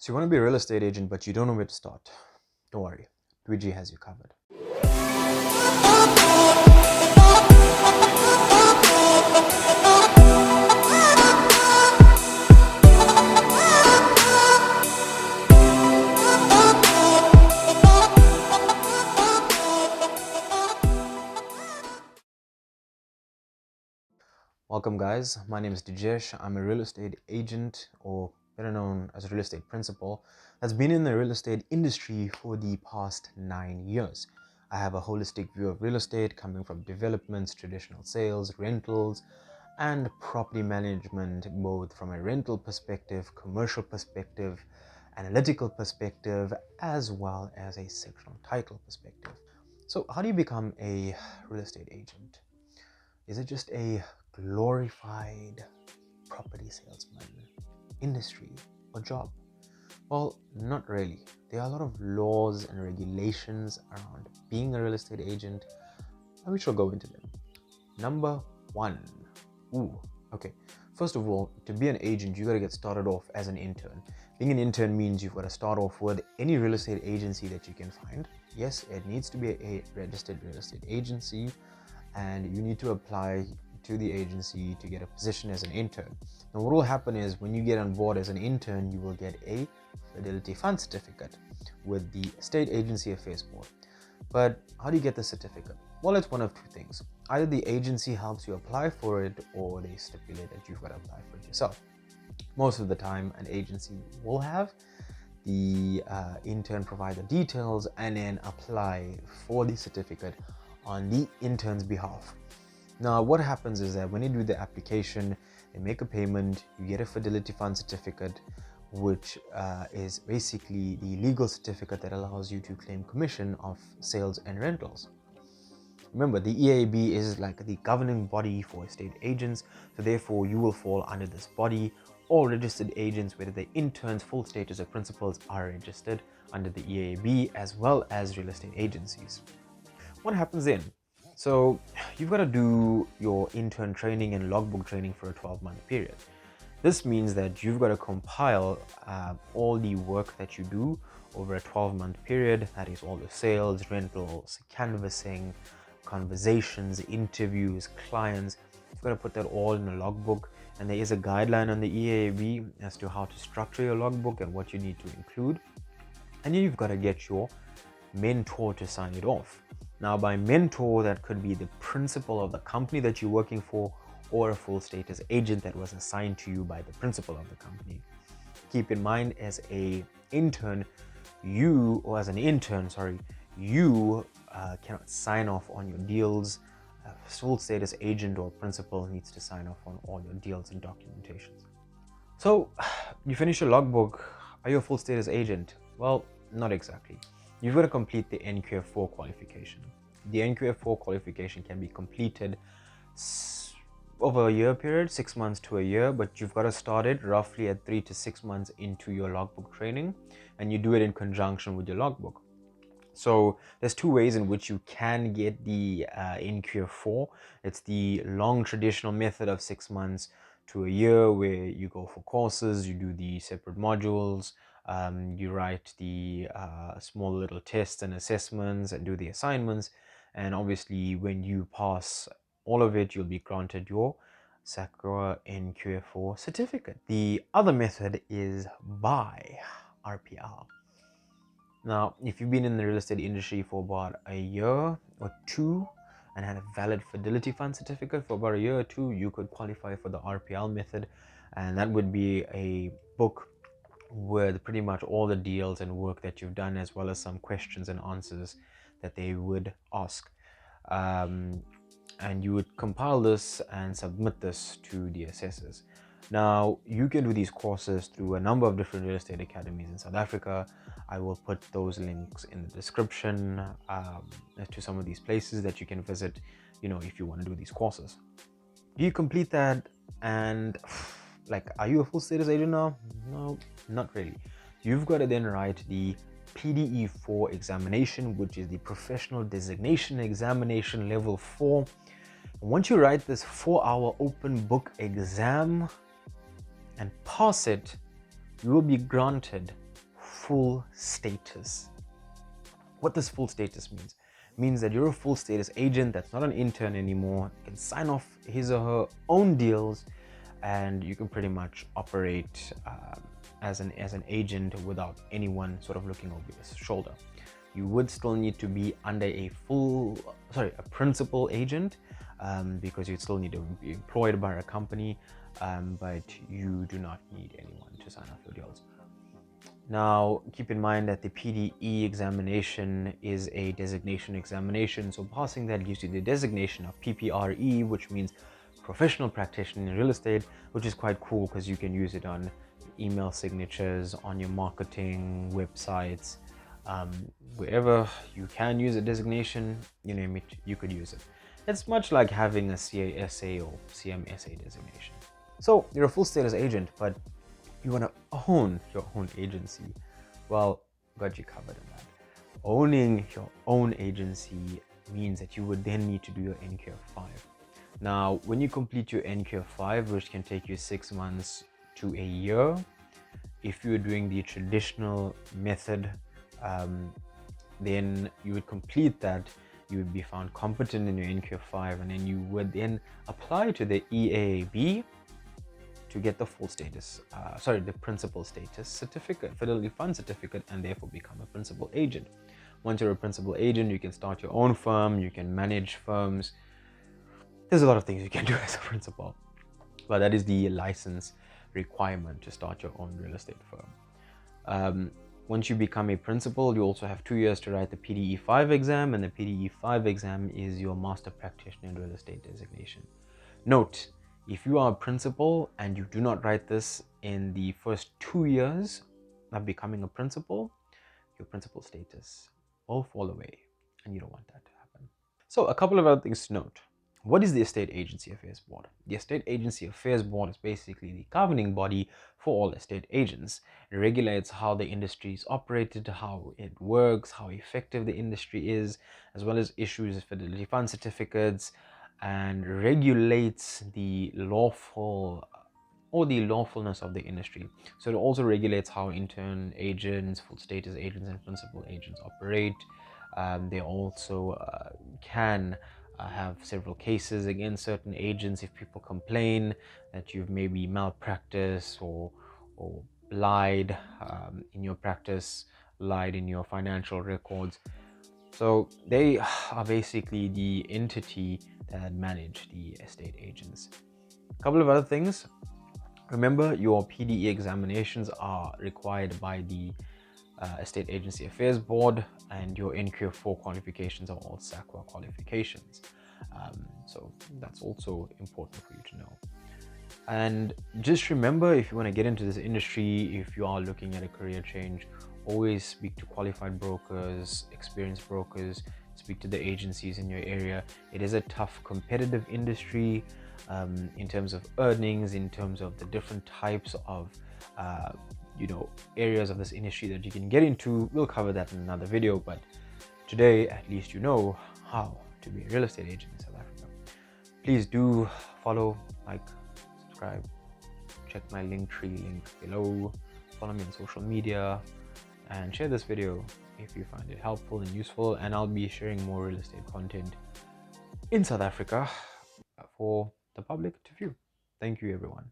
So you want to be a real estate agent, but you don't know where to start. Don't worry, Luigi has you covered. Welcome guys, my name is Dijesh. I'm a real estate agent, or better known as a real estate principal, that's been in the real estate industry for the past 9 years. I have a holistic view of real estate coming from developments, traditional sales, rentals, and property management, both from a rental perspective, commercial perspective, analytical perspective, as well as a sectional title perspective. So how do you become a real estate agent? Is it just a glorified property salesman industry or job? Well, not really. There are a lot of laws and regulations around being a real estate agent, and we shall go into them. Number one. Okay. First of all, to be an agent, you got to get started off as an intern. Being an intern means you've got to start off with any real estate agency that you can find. Yes, it needs to be a registered real estate agency, and you need to apply to the agency to get a position as an intern. Now what will happen is when you get on board as an intern, you will get a Fidelity Fund certificate with the State Agency Affairs Board. But how do you get the certificate? Well, it's one of two things. Either the agency helps you apply for it, or they stipulate that you've got to apply for it yourself. Most of the time an agency will have the intern provide the details and then apply for the certificate on the intern's behalf. Now what happens is that when you do the application, they make a payment, you get a Fidelity Fund certificate, which is basically the legal certificate that allows you to claim commission of sales and rentals. Remember, the EAB is like the governing body for estate agents, so therefore you will fall under this body. All registered agents, whether they're interns, full status or principals, are registered under the EAB, as well as real estate agencies. What happens then? So you've got to do your intern training and logbook training for a 12-month period. This means that you've got to compile all the work that you do over a 12-month period. That is all the sales, rentals, canvassing, conversations, interviews, clients. You've got to put that all in a logbook, and there is a guideline on the EAB as to how to structure your logbook and what you need to include. And then you've got to get your mentor to sign it off. Now by mentor, that could be the principal of the company that you're working for, or a full status agent that was assigned to you by the principal of the company. Keep in mind, as an intern, you cannot sign off on your deals. A full status agent or principal needs to sign off on all your deals and documentations. So you finish your logbook. Are you a full status agent? Well, not exactly. You've got to complete the NQF4 qualification. The NQF4 qualification can be completed over a year period, 6 months to a year, but you've got to start it roughly at 3 to 6 months into your logbook training, and you do it in conjunction with your logbook. So there's two ways in which you can get the NQF4. It's the long traditional method of 6 months to a year, where you go for courses, you do the separate modules, you write the small little tests and assessments and do the assignments, and obviously when you pass all of it, you'll be granted your SACRA NQF4 certificate. The other method is by RPL. Now, if you've been in the real estate industry for about a year or two and had a valid Fidelity Fund certificate for about a year or two, you could qualify for the RPL method, and that would be a book with pretty much all the deals and work that you've done, as well as some questions and answers that they would ask. And you would compile this and submit this to the assessors. Now, you can do these courses through a number of different real estate academies in South Africa. I will put those links in the description to some of these places that you can visit, if you want to do these courses. Do you complete that and are you a full status agent now? No, not really. You've got to then write the PDE4 examination, which is the Professional Designation Examination Level 4. And once you write this 4-hour open book exam and pass it, you will be granted full status. What this full status means that you're a full status agent that's not an intern anymore. You can sign off his or her own deals, and you can pretty much operate as an agent without anyone sort of looking over your shoulder. You would still need to be under a principal agent, because you'd still need to be employed by a company, but you do not need anyone to sign off your deals. Now, keep in mind that the PDE examination is a designation examination. So passing that gives you the designation of PPRE, which means professional practitioner in real estate, which is quite cool because you can use it on email signatures, on your marketing, websites, wherever you can use a designation, you name it, you could use it. It's much like having a CASA or CMSA designation. So you're a full status agent, but you want to own your own agency. Well, got you covered in that. Owning your own agency means that you would then need to do your NQF5. Now, when you complete your NQF5, which can take you 6 months to a year, if you're doing the traditional method, then you would complete that. You would be found competent in your NQF5, and then you would then apply to the EAB to get the full status, the principal status certificate, Fidelity Fund certificate, and therefore become a principal agent. Once you're a principal agent, you can start your own firm, you can manage firms. There's a lot of things you can do as a principal, but that is the license requirement to start your own real estate firm. Once you become a principal, you also have 2 years to write the PDE5 exam, and the PDE5 exam is your master practitioner in real estate designation. Note, if you are a principal and you do not write this in the first 2 years of becoming a principal, your principal status will fall away, and you don't want that to happen. So a couple of other things to note. What is the Estate Agency Affairs Board? The Estate Agency Affairs Board is basically the governing body for all estate agents. It regulates how the industry is operated, how it works, how effective the industry is, as well as issues Fidelity Fund certificates, and regulates the lawfulness of the industry. So it also regulates how intern agents, full status agents, and principal agents operate. They also can have several cases against certain agents if people complain that you've maybe malpracticed or lied in your practice, lied in your financial records. So they are basically the entity that manage the estate agents. A couple of other things. Remember, your PDE examinations are required by the Estate Agency Affairs Board, and your NQF4 qualifications are all SACWA qualifications. So that's also important for you to know. And just remember, if you want to get into this industry, if you are looking at a career change, always speak to qualified brokers, experienced brokers, speak to the agencies in your area. It is a tough, competitive industry in terms of earnings, in terms of the different types of areas of this industry that you can get into. We'll cover that in another video, but today at least you know how to be a real estate agent in South Africa. Please do follow, like, subscribe, check my Linktree link below, follow me on social media, and share this video if you find it helpful and useful. And I'll be sharing more real estate content in South Africa for the public to view. Thank you, everyone.